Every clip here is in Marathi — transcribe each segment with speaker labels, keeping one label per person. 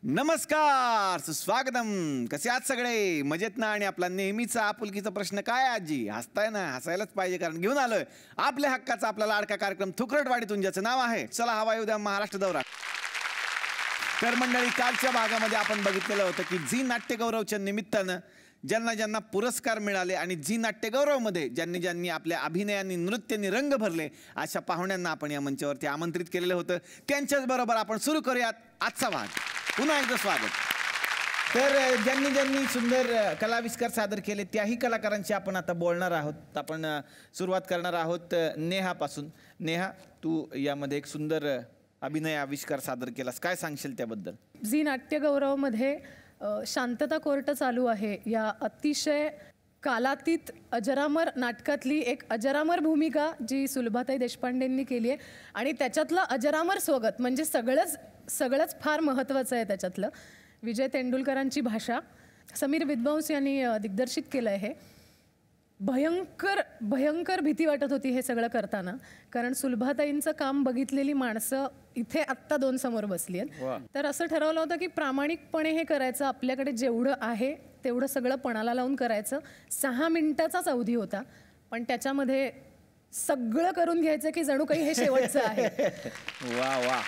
Speaker 1: नमस्कार, सुस्वागतम. कसे आहात सगळे? मजेत ना? आणि आपला नेहमीचा आपुलकीचा प्रश्न काय आजी? हसताय ना? हसायलाच पाहिजे, कारण घेऊन आलोय आपल्या हक्काचा आपला लाडका कार्यक्रम थुकरटवाडीतून, ज्याचं नाव आहे चला हवा येऊ द्या महाराष्ट्र दौरा. तर मंडळी, कालच्या भागामध्ये आपण बघितलेलं होतं की झी नाट्यगौरवच्या निमित्तानं ज्यांना ज्यांना पुरस्कार मिळाले आणि झी नाट्यगौरवमध्ये ज्यांनी ज्यांनी आपल्या अभिनयाने नृत्याने रंग भरले अशा पाहुण्यांना आपण या मंचावरती आमंत्रित केलेलं होतं. त्यांच्याच बरोबर आपण सुरू करूयात आजचा भाग. पुन्हा एकदा स्वागत. तर ज्यांनी ज्यांनी सुंदर कलाविष्कार सादर केले त्याही कलाकारांशी आपण आता बोलणार आहोत. आपण सुरुवात करणार आहोत नेहापासून. नेहा, तू यामध्ये एक सुंदर अभिनय आविष्कार सादर केलास, काय सांगशील त्याबद्दल?
Speaker 2: झी नाट्यगौरवमध्ये शांतता कोर्ट चालू आहे या अतिशय कालातीत अजरामर नाटकातली एक अजरामर भूमिका जी सुलभाताई देशपांडेंनी केली आहे. आणि त्याच्यातलं अजरामर स्वगत म्हणजे सगळंच फार महत्त्वाचं आहे. त्याच्यातलं विजय तेंडुलकरांची भाषा समीर विद्वांस यांनी दिग्दर्शित केलं आहे. भयंकर भीती वाटत होती हे सगळं करताना, कारण सुलभाताईंचं काम बघितलेली माणसं इथे आत्ता दोन समोर बसली आहेत. तर असं ठरवलं होतं की प्रामाणिकपणे हे करायचं, आपल्याकडे जेवढं आहे तेवढं सगळं पणाला लावून करायचं. 6 मिनिटाचाच अवधी होता, पण त्याच्यामध्ये सगळं करून घ्यायचं की जणू काही हे शेवटचं आहे.
Speaker 1: वा वा.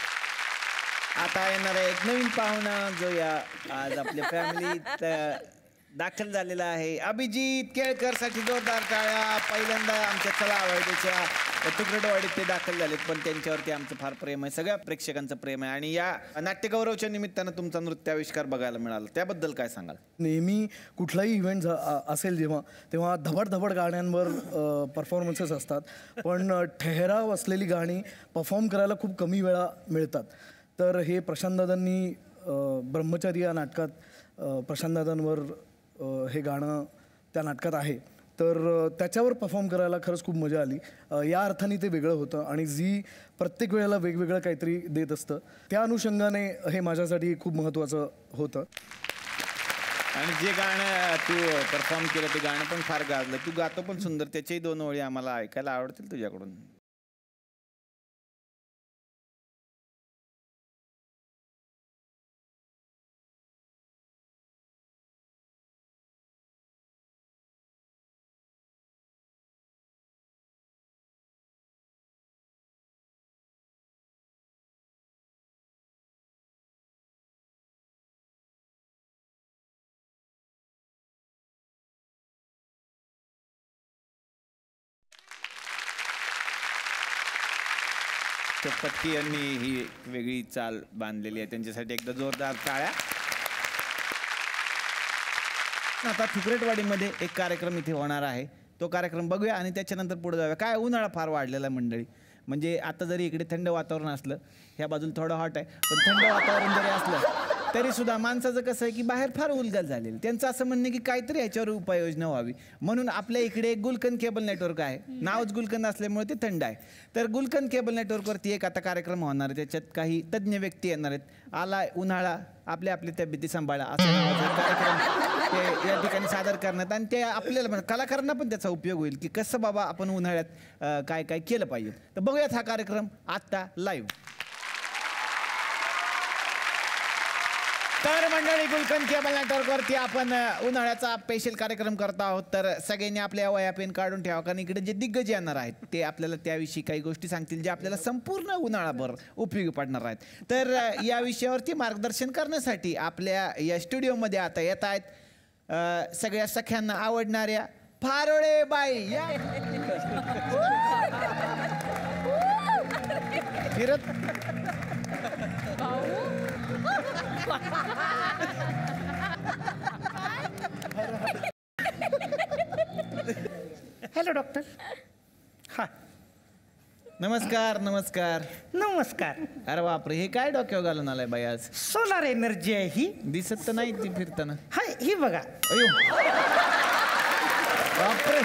Speaker 1: आता येणारा एक नवीन पाहुणा जो या आज आपल्या फॅमिलीत दाखल झालेला आहे, अभिजित केळकर साठी जोरदार टाळ्या. पहिल्यांदा आमच्या चला आवडीच्या तुकडवाडीत ते दाखल झालेत, पण त्यांच्यावरती आमचं फार प्रेम आहे, सगळ्या प्रेक्षकांचं प्रेम आहे. आणि या नाट्यगौरवच्या निमित्तानं तुमचा नृत्याविष्कार बघायला मिळाला, त्याबद्दल काय सांगाल?
Speaker 3: नेहमी कुठलाही इव्हेंट असेल तेव्हा धबड गाण्यांवर परफॉर्मन्सेस असतात, पण ठहराव असलेली गाणी परफॉर्म करायला खूप कमी वेळा मिळतात. तर हे प्रशांतदादांनी ब्रह्मचारी या नाटकात प्रशांतदादांवर हे गाणं त्या नाटकात आहे, तर त्याच्यावर परफॉर्म करायला खरंच खूप मजा आली. या अर्थाने ते वेगळं होतं आणि झी प्रत्येक वेळेला वेगवेगळं काहीतरी देत असतं. त्या अनुषंगाने हे माझ्यासाठी खूप महत्त्वाचं होतं.
Speaker 1: आणि जे गाणं तू परफॉर्म केलं ते गाणं पण फार गाजलं. तू गातो पण सुंदर, त्याच्याही 2 ओळी आम्हाला ऐकायला आवडतील तुझ्याकडून. पट्टी यांनी ही वेगळी चाल बांधलेली आहे, त्यांच्यासाठी एकदा जोरदार टाळ्या. आता थुकरटवाडीमध्ये एक कार्यक्रम इथे होणार आहे, तो कार्यक्रम बघूया आणि त्याच्यानंतर पुढे जाऊया. काय उन्हाळा फार वाढलेला मंडळी, म्हणजे आता जरी इकडे थंड वातावरण असलं, ह्या बाजूला थोडं हॉट आहे, पण थंड वातावरण जरी असलं तरी सुद्धा माणसाचं कसं आहे की बाहेर फार उलगल झालेलं. त्यांचं असं म्हणणं की काहीतरी ह्याच्यावर उपाययोजना व्हावी, म्हणून आपल्या इकडे एक गुलकंद केबल नेटवर्क आहे. नावच गुलकंद असल्यामुळे ते थंड आहे. तर गुलकंद केबल नेटवर्कवरती एक आता कार्यक्रम होणार आहे, त्याच्यात काही तज्ज्ञ व्यक्ती येणार आहेत. आला उन्हाळा, आपल्या तब्येती सांभाळा असं नावाचा कार्यक्रम ते या ठिकाणी सादर करण्यात, आणि ते आपल्याला कलाकारांना पण त्याचा उपयोग होईल की कसं बाबा आपण उन्हाळ्यात काय काय केलं पाहिजे. तर बघूयात हा कार्यक्रम आत्ता लाईव्ह. तर मंडळी, गुलकंद केबल नेटवर्कवरती आपण उन्हाळ्याचा स्पेशल कार्यक्रम करत आहोत. तर सगळ्यांनी आपल्या वया पेन काढून ठेवा, कारण इकडे जे दिग्गज येणार आहेत ते आपल्याला त्याविषयी काही गोष्टी सांगतील ज्या आपल्याला संपूर्ण उन्हाळाभर उपयोगी पडणार आहेत. तर या विषयावरती मार्गदर्शन करण्यासाठी आपल्या या स्टुडिओमध्ये आता येत आहेत सगळ्या सख्यांना आवडणाऱ्या फारोळे बाई. या फिरत
Speaker 4: हॅलो डॉक्टर. हा,
Speaker 1: नमस्कार. नमस्कार
Speaker 4: नमस्कार.
Speaker 1: अरे बापरे, हे काय डोक्यावर घालून आलाय बाई आज?
Speaker 4: सोलार एनर्जी आहे ही.
Speaker 1: दिसत तर नाही ती फिरताना.
Speaker 4: हाय, ही बघा.
Speaker 1: अयो बापरे.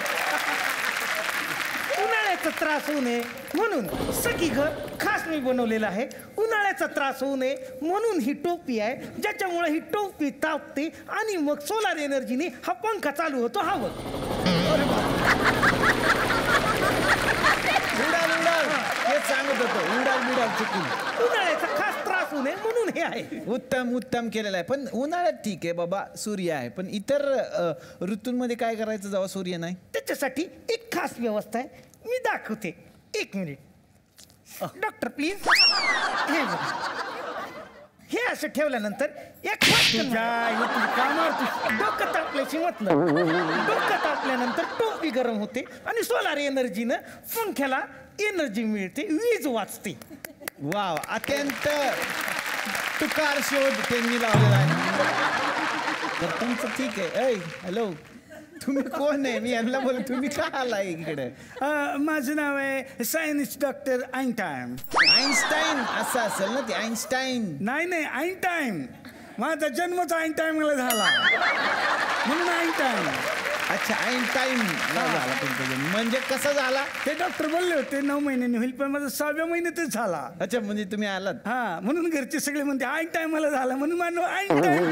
Speaker 4: उन्हाळ्याचा त्रास होऊ नये म्हणून सखी घर खास मी बनवलेलं आहे. उन्हाळ्याचा त्रास होऊ नये म्हणून ही टोपी आहे, ज्याच्यामुळे ही टोपी तापते आणि मग सोलार एनर्जीने हा पंखा चालू होतो हवं.
Speaker 1: उडाल उडाल हे सांगत होतो, उडाल उडाल चुकून.
Speaker 4: उन्हाळ्याचा खास त्रास असू नये म्हणून हे आहे.
Speaker 1: उत्तम उत्तम केलेलं आहे. पण उन्हाळ्यात ठीक आहे बाबा, सूर्य आहे. पण इतर ऋतूंमध्ये काय करायचं जेव्हा सूर्य नाही?
Speaker 4: त्याच्यासाठी एक खास व्यवस्था आहे, मी दाखवते. 1 मिनिट डॉक्टर प्लीज. हे बघा, हे असं ठेवल्यानंतर एक डोकं तापल्याची मतलब, डोकं तापल्यानंतर टोपी गरम होते आणि सोलार एनर्जीनं पंख्याला एनर्जी मिळते, वीज वाचते.
Speaker 1: वाव, अत्यंत तुकार शोध त्यांनी लावलेला आहे. तर तुमचं ठीक आहे. ऐ हॅलो, तुम्ही कोण आहे? मी यांना बोल, तुम्ही का आलाय इकडे?
Speaker 5: माझं नाव आहे सायन्स डॉक्टर आईनटाईम.
Speaker 1: आईन्स्टाईन असं असेल ना ते, आईन्स्टाईन.
Speaker 5: नाही आईनटाईम. माझा जन्मच आईनटाईमला झाला म्हणून आईनटाईम.
Speaker 1: अच्छा, आईन्स्टाईन झाला तुमचा जन्म. म्हणजे कसा झाला?
Speaker 5: ते डॉक्टर बोलले होते 9 महिन्यांनी होईल, पण माझा 6व्या महिन्यातच झाला.
Speaker 1: अच्छा, म्हणजे तुम्ही आलात.
Speaker 5: हा, म्हणून घरचे सगळे म्हणते आईनटाईमला झाला म्हणून माझं आईनटाईम.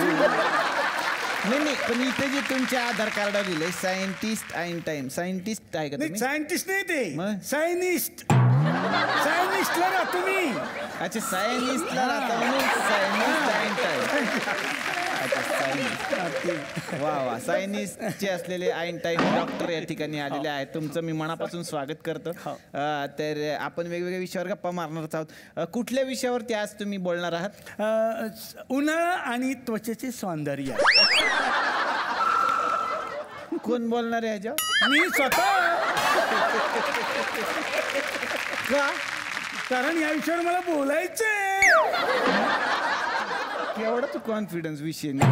Speaker 1: नाही, पण इथे जे तुमच्या आधार कार्डावर लिहिलंय सायंटिस्ट आईनटाईम, सायंटिस्ट आहे का
Speaker 5: नाही,
Speaker 1: तुम्ही?
Speaker 5: सायंटिस्ट नाही ते,
Speaker 1: मग?
Speaker 5: सायनिस्ट. सायनिस्टला राहतो मी.
Speaker 1: अच्छा, सायनिस्टला राहता म्हणून सायनिस्ट आईनटाईम. अच्छा, सायनिस्ट. वा, सायनिस्टचे असलेले आईनटाईम डॉक्टर या ठिकाणी आलेले आहेत. तुमचं मी मनापासून स्वागत करतो. तर आपण वेगवेगळ्या विषयावर गप्पा मारणार आहोत. कुठल्या विषयावरती आज तुम्ही बोलणार आहात?
Speaker 5: उन्हाळा आणि त्वचेचे सौंदर्य.
Speaker 1: कोण बोलणार आहे ह्याच्यावर?
Speaker 5: मी स्वतः.
Speaker 1: का?
Speaker 5: कारण या विषयावर मला बोलायचंय.
Speaker 1: एवढा तू कॉन्फिडन्स विषय नाही.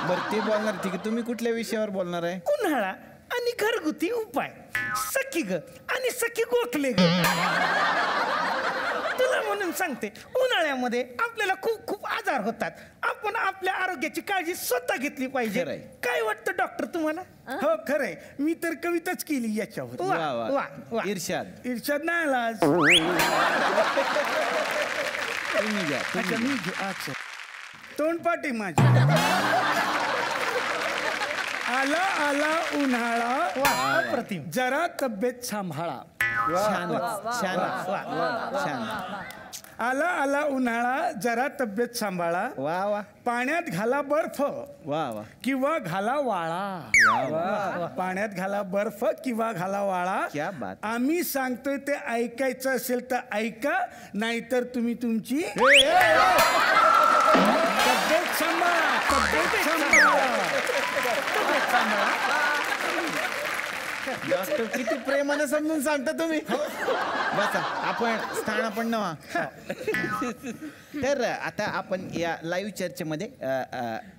Speaker 1: बरं, ते बोलणार. ठीक आहे, तुम्ही कुठल्या विषयावर बोलणार आहे?
Speaker 4: उन्हाळा आणि घरगुती उपाय. सखी ग आणि सखी गोखले ग. तुला म्हणून सांगते, उन्हाळ्यामध्ये आपल्याला खूप खूप आजार होतात. आपण आपल्या आरोग्याची काळजी स्वतः घेतली पाहिजे.
Speaker 1: खरंय.
Speaker 4: काय वाटतं डॉक्टर तुम्हाला?
Speaker 5: हो, खरंय. मी तर कविताच केली याच्यावर.
Speaker 4: वा,
Speaker 1: वा, वा.
Speaker 4: वा, वा.
Speaker 1: इर्षाद.
Speaker 5: इर्षाद नाही आला आज.
Speaker 1: तुम्ही घ्या,
Speaker 5: अच्छा,
Speaker 1: तुम्ही
Speaker 5: मी
Speaker 1: घ्या.
Speaker 5: अच्छा, तोंडपाटी माझी. आला उन्हाळा,
Speaker 4: वा, अप्रतिम.
Speaker 5: जरा तब्येत सांभाळा.
Speaker 1: छान छान.
Speaker 5: आला उन्हाळा, जरा तब्येत सांभाळा.
Speaker 1: वा वा
Speaker 5: पाण्यात घाला बर्फ
Speaker 1: वा वा.
Speaker 5: किंवा घाला वाळा. पाण्यात घाला बर्फ किंवा घाला वाळा.
Speaker 1: क्या बात.
Speaker 5: आम्ही सांगतोय ते ऐकायचं असेल तर ऐका, नाहीतर तुम्ही तुमची तब्येत सांभाळा. तब्येत सांभाळा.
Speaker 1: डॉक्टर किती प्रेमानं समजून सांगता तुम्ही. बसा, आपण स्थानापन्न व्हा. तर आता आपण या लाईव्ह चर्चेमध्ये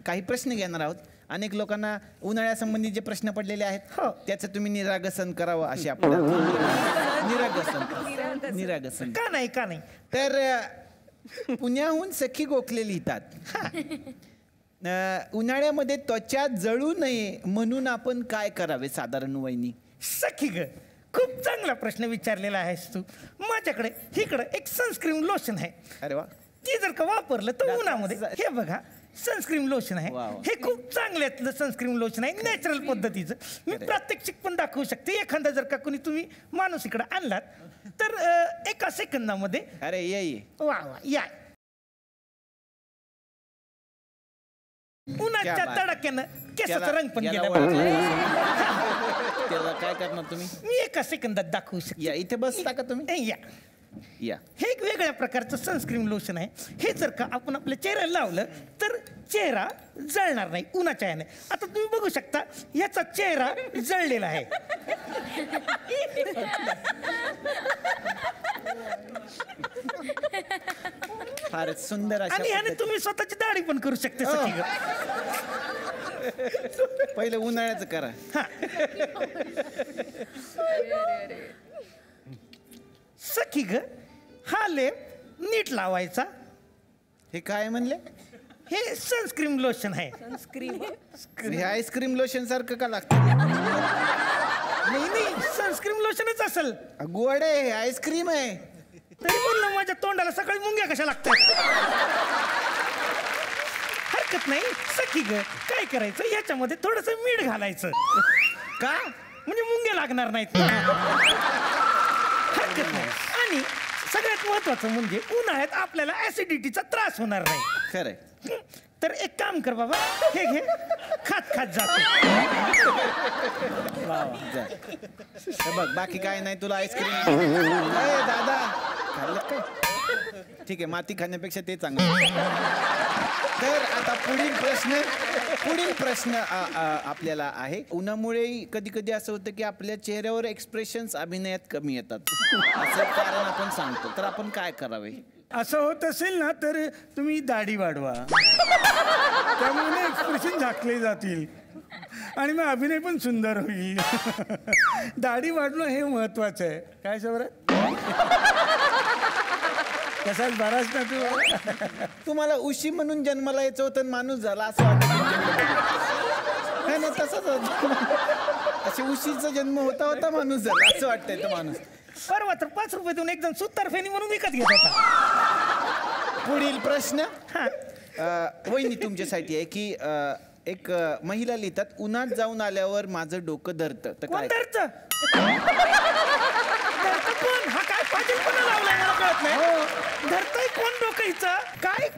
Speaker 1: काही प्रश्न घेणार आहोत. अनेक लोकांना उन्हाळ्यासंबंधी जे प्रश्न पडलेले आहेत त्याचं तुम्ही निरागसन करावं अशी आपण निरागसन.
Speaker 4: का नाही.
Speaker 1: तर पुण्याहून सखी गोखले लिहितात, उन्हाळ्यामध्ये त्वचा जळू नये म्हणून आपण काय करावे साधारण वहिनी?
Speaker 4: सखी ग, खूप चांगला प्रश्न विचारलेला आहेस तू. माझ्याकडे इकडं एक सनस्क्रीन लोशन आहे.
Speaker 1: अरे वा.
Speaker 4: ती जर का वापरलं तर उन्हामध्ये, हे बघा सनस्क्रीन लोशन आहे.
Speaker 1: वा.
Speaker 4: हे खूप चांगल्यातलं सनस्क्रीन लोशन आहे, नॅचरल पद्धतीचं. मी प्रात्यक्षिक पण दाखवू शकते. एखादा जर का कोणी तुम्ही माणूस इकडे आणलात तर एका सेकंदामध्ये.
Speaker 1: अरे ये
Speaker 4: वा या. उन्हाच्या तडाख्यानं केसाचा रंग पण गेला.
Speaker 1: त्याला काय करणार तुम्ही?
Speaker 4: मी एका सेकंदात दाखवू शकते.
Speaker 1: या इथे बसता का तुम्ही?
Speaker 4: या. हे एक वेगळ्या प्रकारचं सनस्क्रीन लोशन आहे. हे जर का आपण आपल्या चेहऱ्याला लावलं तर चेहरा जळणार नाही उन्हाच्या याने. आता तुम्ही बघू शकता याचा चेहरा जळलेला आहे.
Speaker 1: फारच सुंदर अशा
Speaker 4: आणि ह्याने तुम्ही स्वतःची दाढी पण करू शकते.
Speaker 1: पहिलं उन्हाळ्याचं करा.
Speaker 4: सखी ग, हा लेप नीट लावायचा.
Speaker 1: हे काय म्हणले?
Speaker 4: हे सनस्क्रीन लोशन आहे.
Speaker 1: हे आईस्क्रीम लोशन सारखं का लागतं?
Speaker 4: नाही सनस्क्रीन लोशनच असेल.
Speaker 1: गोड आहे, हे आईस्क्रीम आहे.
Speaker 4: तरी म्हणलं माझ्या तोंडाला सकाळी मुंग्या कशा लागतात. हरकत नाही सखी ग, काय करायचं याच्यामध्ये थोडस मीठ घालायचं.
Speaker 1: का?
Speaker 4: म्हणजे मुंग्या लागणार नाहीत. हरकत नाही. आणि सगळ्यात महत्वाचं म्हणजे उन्हाळ्यात आपल्याला ऍसिडिटीचा त्रास होणार नाही.
Speaker 1: खरंय.
Speaker 4: तर एक काम कर बाबा, हे घे, खात खात जातो.
Speaker 1: जा. हे बघ बाकी काय नाही तुला आईस्क्रीम. दादा खाल्लं काय? ठीक आहे, माती खाण्यापेक्षा ते चांगलं. तर आता पुढील प्रश्न आपल्याला आहे. उन्हामुळे कधी कधी असं होतं की आपल्या चेहऱ्यावर एक्सप्रेशन्स अभिनयात कमी येतात, असं कारण आपण सांगतो. तर आपण काय करावे?
Speaker 5: असं होत असेल ना तर तुम्ही दाढी वाढवा, त्यामुळे एक्सप्रेशन झाकले जातील आणि मग अभिनय पण सुंदर होईल. दाढी वाढणं हे महत्वाचं आहे. काय सबर कसाच बराच ना तू.
Speaker 1: तुम्हाला उशी म्हणून जन्माला यायचं होतं, माणूस झाला असं वाटतं. नाही तसंच होतं. अशी उशीचा जन्म होता माणूस झाला असं वाटतंय. तो माणूस
Speaker 4: परवा तर 5 रुपये देऊन एक जण सुतार फेनी म्हणून विकत घेत होता.
Speaker 1: पुढील प्रश्न वहिनी तुमच्यासाठी आहे की एक महिला लिहितात, उन्हात जाऊन आल्यावर माझं डोकं धरतं. तर
Speaker 4: कोण
Speaker 1: काय?
Speaker 4: धरतं? धरतं कोण? हा काय पाटीलपणा लावलाय मला कळत नाही. धरतंय कोण डोकं हिचं?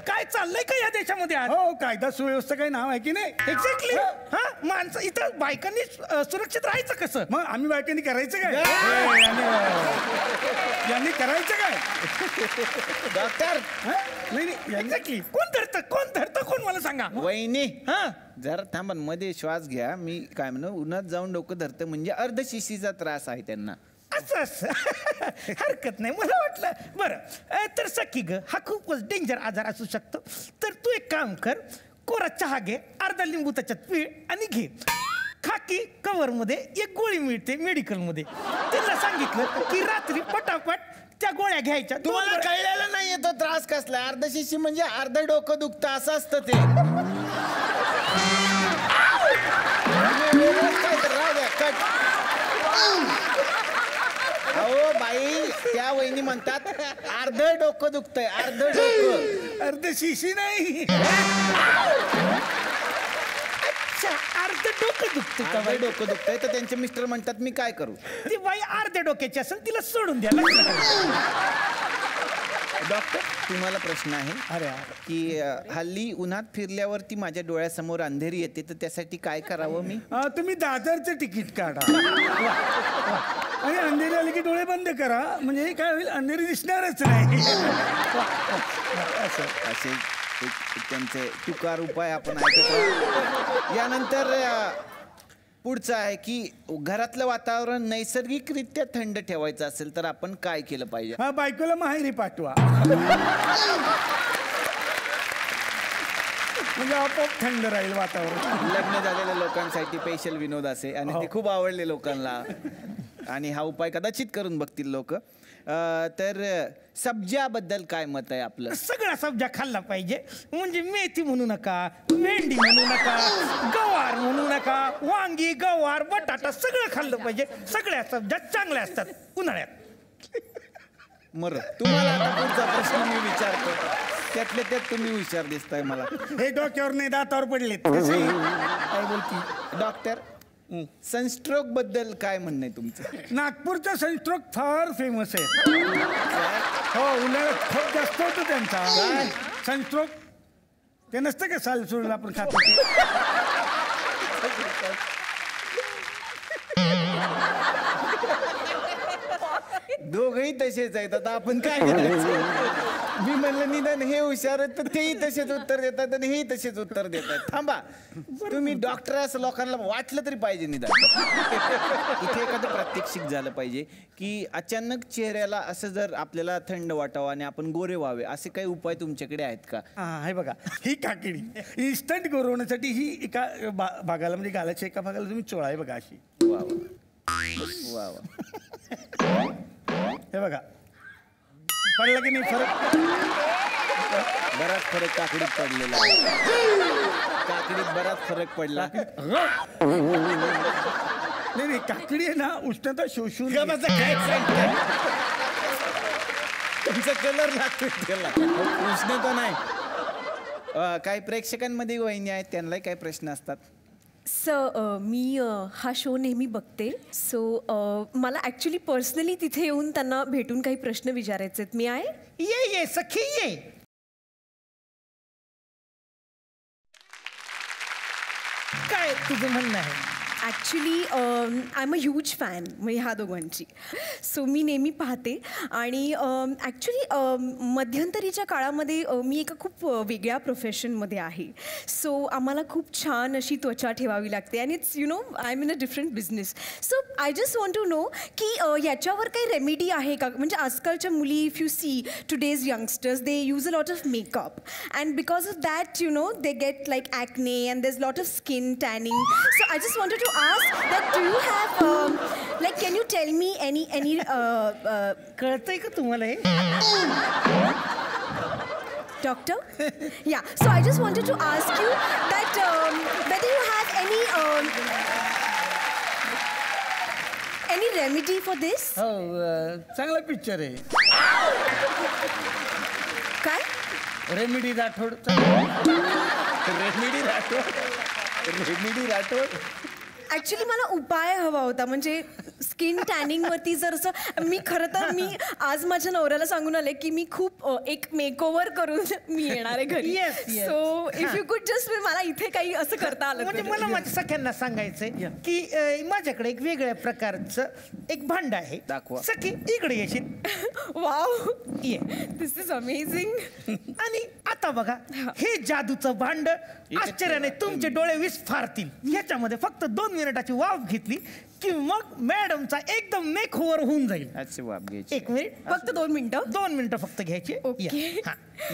Speaker 4: काय चाललंय का या देशामध्ये आज?
Speaker 5: हो, कायदा सुव्यवस्था काही नाव आहे की नाही?
Speaker 4: एक्झॅक्टली. हा, माणसं इथं बायकांनी सुरक्षित राहायचं कसं?
Speaker 5: मग आम्ही बायकांनी करायचं काय? यांनी करायचं काय?
Speaker 1: डॉक्टर
Speaker 5: नाही
Speaker 4: एक्झॅक्टली. कोण धरतं कोण मला सांगा.
Speaker 1: वहिनी
Speaker 4: हा,
Speaker 1: जरा थांबा, मध्ये श्वास घ्या. मी काय म्हणू, उन्हात जाऊन डोकं धरतं म्हणजे अर्धशिशीचा त्रास आहे त्यांना.
Speaker 4: असं हरकत नाही. मला वाटलं बरं. तर सखी ग, हा खूपच डेंजर आजार असू शकतो. तर तू एक काम कर, कोरा चहा घे, अर्धा लिंबू त्याच्यात पीळ आणि घे. खाकी कवर मध्ये एक गोळी मिळते मेडिकलमध्ये. त्यांना सांगितलं की रात्री पटापट त्या गोळ्या घ्यायच्या.
Speaker 1: तुम्हाला कळलेलं नाहीये तो त्रास कसला. अर्धशिशी म्हणजे अर्ध डोकं दुखतं असं असतं ते. अहो बाई, त्या वहिनी म्हणतात अर्ध डोकं दुखतंय, अर्ध डोकं.
Speaker 5: अर्ध शिशी नाही,
Speaker 4: अर्ध डोकं दुखतं का
Speaker 1: अर्ध
Speaker 4: बाई?
Speaker 1: डोकं दुखतंय. तर त्यांचे मिस्टर म्हणतात मी काय करू?
Speaker 4: ती बाई अर्ध्या डोक्याची असेल, तिला सोडून द्या.
Speaker 1: डॉक्टर तुम्हाला प्रश्न आहे
Speaker 5: अरे
Speaker 1: की हल्ली उन्हात फिरल्यावरती माझ्या डोळ्यासमोर अंधेरी येते, तर त्यासाठी काय करावं मी?
Speaker 5: तुम्ही दादरचं तिकीट काढा आणि अंधेरी आली की डोळे बंद करा, म्हणजे काय होईल, अंधेरी दिसणारच नाही.
Speaker 1: असे त्यांचे तुकार उपाय आपण ऐकत राहू. यानंतर पुढचं आहे की घरातलं वातावरण नैसर्गिकरित्या थंड ठेवायचं असेल तर आपण काय केलं पाहिजे?
Speaker 5: हा, बायकोला माहेरी पाठवा, म्हणजे आपोआप थंड राहील वातावरण.
Speaker 1: लग्न झालेल्या लोकांसाठी स्पेशल विनोद असे आणि ते खूप आवडले लोकांना आणि हा उपाय कदाचित करून बघतील लोक. तर सब्जाबद्दल काय मत आहे आपलं?
Speaker 4: सगळा सब्जा खाल्ला पाहिजे. म्हणजे मेथी म्हणू नका, भेंडी म्हणू नका, गवार म्हणू नका, वांगी, गवार, बटाटा सगळं खाल्लं पाहिजे. सगळ्या सब्जा चांगल्या असतात उन्हाळ्यात.
Speaker 1: तुम्हाला आता पुढचा प्रश्न मी विचारतो, त्यातल्या त्यात तुम्ही हुशार दिसताय मला.
Speaker 5: हे डोक्यावर नाही, दातावर पडलेत. काय बोलती
Speaker 1: डॉक्टर, सनस्ट्रोक बद्दल काय म्हणणं आहे तुमचं?
Speaker 5: नागपूरचा सनस्ट्रोक फार फेमस आहे. हो, उन्हाळ्यात खूप जास्त होतो त्यांचा सनस्ट्रोक. ते नसतं का साल सोडून आपण खातो ते.
Speaker 1: दोघही तसेच आहेत. आता आपण काय करायचं? मी म्हणलं निदान हे हुशार आहेत तर तेही तसेच उत्तर देतात आणि हेही तसेच उत्तर देतात. थांबा, तुम्ही डॉक्टर असं लोकांना वाटलं तरी पाहिजे निदान. इथे एखादं प्रात्यक्षिक झालं पाहिजे की अचानक चेहऱ्याला असं जर आपल्याला थंड वाटावं आणि आपण गोरे व्हावे, असे काही उपाय तुमच्याकडे आहेत का?
Speaker 5: हा, हे बघा, ही काकडी इन्स्टंट गोर होण्यासाठी ही एका भागाला, म्हणजे गालाच्या एका भागाला तुम्ही चोळा. आहे बघा अशी.
Speaker 1: वा वा वा वा.
Speaker 5: हे बघा, पडला की नाही फरक?
Speaker 1: बराच फरक काकडीत पडलेला आहे. काकडीत बराच फरक पडला.
Speaker 5: नाही, काकडी आहे ना, उष्णता शोषून
Speaker 1: काय सांगताय? तुमचा कलर लागतो त्याला, उष्णता नाही. काही प्रेक्षकांमध्ये वहिनी आहेत, त्यांनाही काही प्रश्न असतात.
Speaker 6: मी हा शो नेहमी बघते. सो मला ॲक्च्युली पर्सनली तिथे येऊन त्यांना भेटून काही प्रश्न विचारायचे आहेत. मी आहे
Speaker 4: ये सखी ये. काय तुझं म्हणणं आहे?
Speaker 6: Actually I am a huge fan म्हणजे ह्या दोघांची. सो मी नेहमी पाहते आणि ॲक्च्युली मध्यंतरीच्या काळामध्ये मी एका खूप वेगळ्या प्रोफेशनमध्ये आहे. सो आम्हाला खूप छान अशी त्वचा ठेवावी लागते and it's I am in a different business. So I just want to know की याच्यावर काही रेमेडी आहे का? म्हणजे आजकालच्या मुली if you see today's youngsters they use a lot of makeup and because of that they get like acne and there is lot of skin tanning. So I just wanted to ask that do you have like can you tell me any
Speaker 4: कळतंय का तुम्हाला हे?
Speaker 6: doctor? Yeah, so I just wanted to ask you that whether you have any remedy for this?
Speaker 5: हो चांगला पिक्चर आहे.
Speaker 6: काय?
Speaker 5: Remedy Rathod.
Speaker 1: Remedy Rathod.
Speaker 6: Actually मला उपाय हवा होता म्हणजे स्किन टॅनिंगवरती जर असं मी खरं तर मी आज माझ्या नवऱ्याला सांगून आले की मी खूप एक मेकओव्हर करून मी येणार आहे घरी.
Speaker 4: Yes, yes.
Speaker 6: So if you कुड जस्ट मला इथे काही असं करता आलं
Speaker 4: म्हणजे
Speaker 6: तर.
Speaker 4: मला माझ्या सख्यांना सांगायचंय की माझ्याकडे एक वेगळ्या प्रकारचं एक भांड आहे.
Speaker 1: दाखवा.
Speaker 4: सखी इकडे येशील.
Speaker 6: वाव,
Speaker 4: ये.
Speaker 6: दिस इज अमेझिंग.
Speaker 4: आणि आता बघा हे जादूचं भांड आश्चर्याने तुमचे डोळे विस्फारतील. ह्याच्यामध्ये फक्त 2 मिनिटाची वाफ घेतली की मग मॅडमचा एकदम मेकओव्हर होऊन जाईल.
Speaker 1: अच्छी वाप घ्यायची.
Speaker 4: 1 मिनिट.
Speaker 6: फक्त 2 मिनिटं.
Speaker 4: 2 मिनिटं फक्त घ्यायची.
Speaker 6: ओके.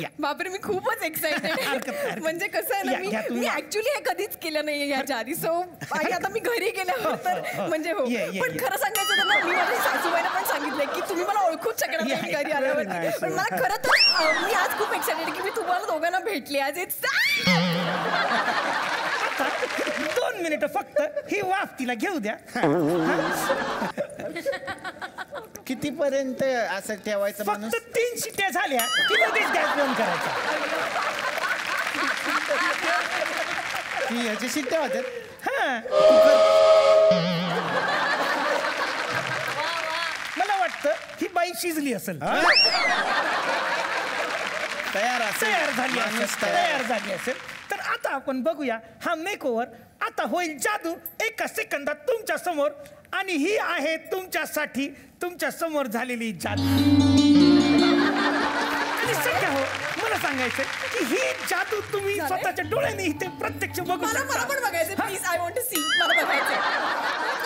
Speaker 4: या.
Speaker 6: बापरे मी खूपच एक्साइटेड. म्हणजे कसं आहे
Speaker 4: या, घ्या
Speaker 6: ना
Speaker 4: तुम्ही.
Speaker 6: मी ऍक्च्युली हे कधीच केलं नाही याच्या आधी. सो आणि आता मी घरी गेल्यावर तर म्हणजे हो. पण खरं सांगायचं तर ना मी माझ्या सासूबाईला पण सांगितलंय की तुम्ही मला ओळखूच शकणार नाही घरी आल्यावर. पण मला खरं तर मी आज खूप एक्साइटेड की मी तुम्हाला दोघांना भेटली आज. इट्स
Speaker 4: 2 मिनिटं फक्त ही वाफ तिला घेऊ द्या.
Speaker 1: कितीपर्यंत असं ठेवायचं माणूस?
Speaker 4: फक्त 3 शिट्ट्या झाल्या की लगेच गॅस बंद करायचा.
Speaker 1: की ह्याची शिट्ट्या होत्यात.
Speaker 4: मला वाटतं ही बाई शिजली असेल.
Speaker 1: तयार
Speaker 4: झाली असेल. तर आता आपण बघूया हा मेकओव्हर. आता होईल जादू एका सेकंदात तुमच्या समोर. आणि ही आहे तुमच्यासाठी तुमच्या समोर झालेली जादू. आणि सध्या हो मला सांगायचं की ही जादू तुम्ही स्वतःच्या डोळ्याने इथे प्रत्यक्ष बघू
Speaker 6: मला
Speaker 4: शकता.
Speaker 6: पण बघायचं. Please I want to see. मला बघायचं.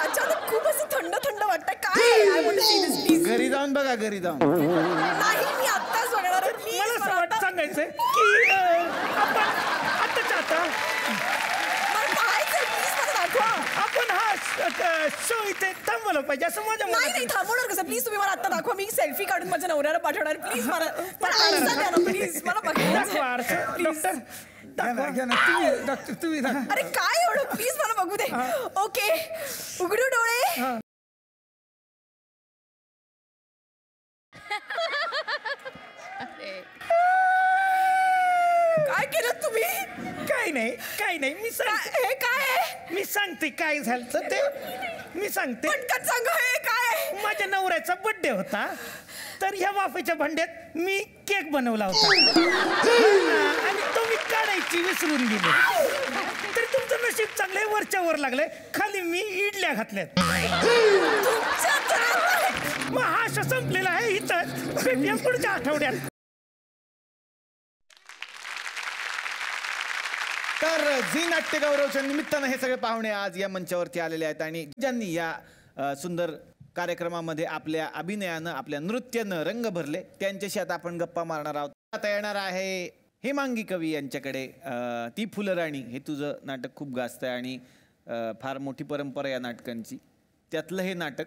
Speaker 6: अचानक खूप असं थंड थंड वाटतं. काय I want to see this please.
Speaker 1: घरी जाऊन बघा. घरी जाऊन
Speaker 6: नाही मी आत्ताच बघणार आहे. प्लीज
Speaker 4: मला असं वाटतं सांगायचंय की आपण आताच्या आता
Speaker 6: मला पाहायचंय. प्लीज मला दाखवा.
Speaker 4: आपण हा शो इथे थांबवलं पाहिजे असं माझ्या
Speaker 6: नाही
Speaker 4: मनात.
Speaker 6: थांबवणार कसं? प्लीज तुम्ही मला आता दाखवा. मी सेल्फी काढून माझ्या नवऱ्याला पाठवणार. प्लीज मला आरसा द्या ना प्लीज. मला
Speaker 4: दाखवा
Speaker 6: बघायचं.
Speaker 4: आरसा. डॉक्टर
Speaker 5: डॉक्टर तुम्ही
Speaker 6: अरे काय एवढं? प्लीज मला बघू दे. ओके उघडू डोळे. काय केलं तुम्ही?
Speaker 4: काही नाही मी सांगते.
Speaker 6: हे काय आहे?
Speaker 4: मी सांगते काय झालं तर ते. मी सांगते.
Speaker 6: पटकन सांगा. हे काय आहे?
Speaker 4: माझ्या नवऱ्याचा बर्थडे होता तर ह्या वाफेच्या भांड्यात मी केक बनवला होता. आणि तो मी काढायची विसरून गेले. तरी तुमचं नशीब चांगलंय वरच्या वर लागलंय. खाली मी इडल्या घातल्यात. मग हा शो संपलेला आहे इथं. भेटूया पुढच्या आठवड्यात.
Speaker 1: तर झी नाट्य गौरवच्या निमित्तानं हे सगळे पाहुणे आज या मंचावरती आलेले आहेत आणि ज्यांनी या सुंदर कार्यक्रमामध्ये आपल्या अभिनयानं आपल्या नृत्यानं रंग भरले त्यांच्याशी आता आपण गप्पा मारणार आहोत. आता येणार आहे हेमांगी कवी यांच्याकडे. ती फुलराणी हे तुझं नाटक खूप गाजतं आणि फार मोठी परंपरा या नाटकांची. त्यातलं हे नाटक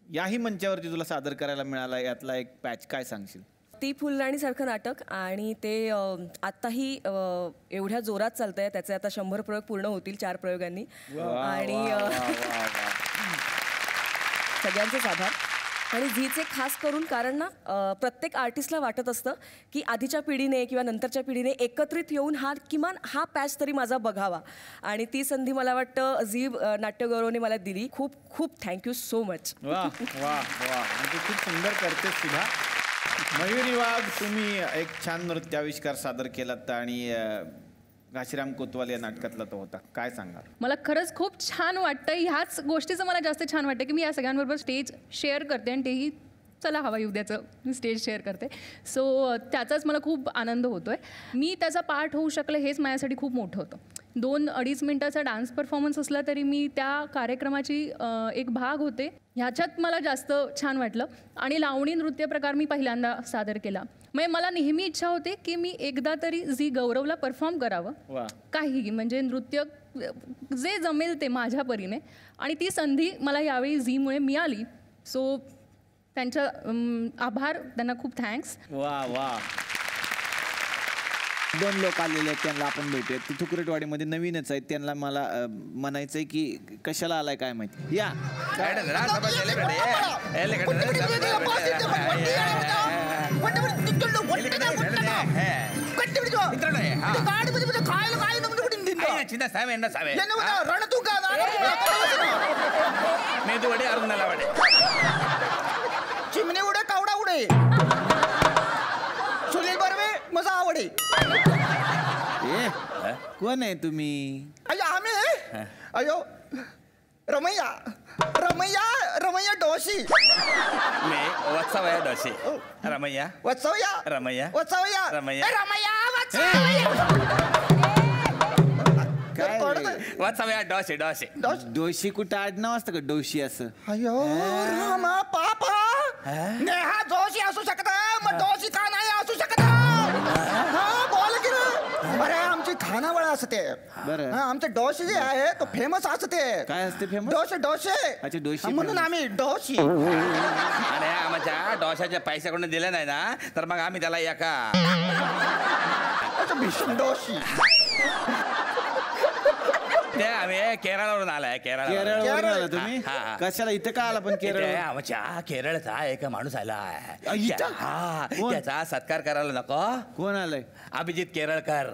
Speaker 1: याही मंचावरती तुला सादर करायला मिळाला. यातला एक पॅच काय सांगशील?
Speaker 6: ती फुलराणीसारखं नाटक आणि ते आत्ताही एवढ्या जोरात चालतंय. त्याचे आता 100 प्रयोग पूर्ण होतील 4 प्रयोगांनी. आणि सगळ्यांचेच आभार.
Speaker 7: आणि झीचे खास करून कारण ना प्रत्येक आर्टिस्टला वाटत असतं की आधीच्या पिढीने किंवा नंतरच्या पिढीने एकत्रित येऊन किमान हा पॅच तरी माझा बघावा आणि ती संधी मला वाटतं झी नाट्यगौरवने मला दिली. खूप खूप थँक्यू सो मच.
Speaker 1: वा वा वा म्हणजे खूप सुंदर करते सुद्धा. मयुरी वाघ, तुम्ही एक छान नृत्याविष्कार सादर केलात आणि घाशीराम कोतवाल या नाटकातला तो होता. काय सांगा?
Speaker 8: मला खरंच खूप छान वाटतं. ह्याच गोष्टीचं मला जास्त छान वाटतं की मी या सगळ्यांबरोबर स्टेज शेअर करते आणि तेही चला हवा येऊ द्याचं मी स्टेज शेअर करते. सो त्याचाच मला खूप आनंद होतो आहे. मी त्याचा पार्ट होऊ शकले हेच माझ्यासाठी खूप मोठं होतं. 2-2.5 मिनिटाचा डान्स परफॉर्मन्स असला तरी मी त्या कार्यक्रमाची एक भाग होते. ह्याच्यात मला जास्त छान वाटलं. आणि लावणी नृत्य प्रकार मी पहिल्यांदा सादर केला. म्हणजे मला नेहमी इच्छा होती की मी एकदा तरी झी गौरवला परफॉर्म करावं काही म्हणजे नृत्य जे जमेल ते माझ्या परीने. आणि ती संधी मला यावेळी झीमुळे मिळाली. सो त्यांच्या आभार, त्यांना खूप थँक्स.
Speaker 1: वा वा. 2 लोक आलेले आहेत, त्यांना आपण भेटूयात. ती थुकरटवाडीमध्ये नवीनच आहेत. त्यांना मला म्हणायचंय की कशाला आलाय काय माहिती. या
Speaker 9: चिमणी उडे कावडा उडे सुनील बर्वे मजा आवडे.
Speaker 1: कोण आहे तुम्ही?
Speaker 9: अयो आम्ही अयो रमैया रमैया रमैया डोशी.
Speaker 10: मी वत्सवया डोशी. रमैया
Speaker 9: वत्सवया
Speaker 10: रमैया
Speaker 9: वत्सवया
Speaker 10: रमैया
Speaker 9: रमैया वत्सवया.
Speaker 10: वत्सवया डोशी डोशी
Speaker 1: डोशी कुठं आडनाव असतं का डोशी असं?
Speaker 9: अयो रामा पापा नेहा जोशी असू शकत मग डोशी का नाही असू शकत? हा बोल की रे. अरे आमची खानावळ असते.
Speaker 1: बरं.
Speaker 9: आमचं डोशी जे आहे तो फेमस असते.
Speaker 1: काय असते फेमस?
Speaker 9: डोसे डोसे.
Speaker 1: अच्छा डोशी.
Speaker 9: म्हणून आम्ही डोशी.
Speaker 10: आणि आमच्या डोशाचे पैसे कोणी दिले नाही ना तर मग आम्ही त्याला एका
Speaker 9: भीषण डोशी.
Speaker 10: ते आम्ही केरळवरून आलाय.
Speaker 1: केरळवरून आला तुम्ही? कशाला इथे का आला पण केरळ?
Speaker 10: आमच्या केरळचा एक माणूस आलाय. त्याचा सत्कार करायला नको?
Speaker 1: कोण आलाय?
Speaker 10: अभिजित केरळकर.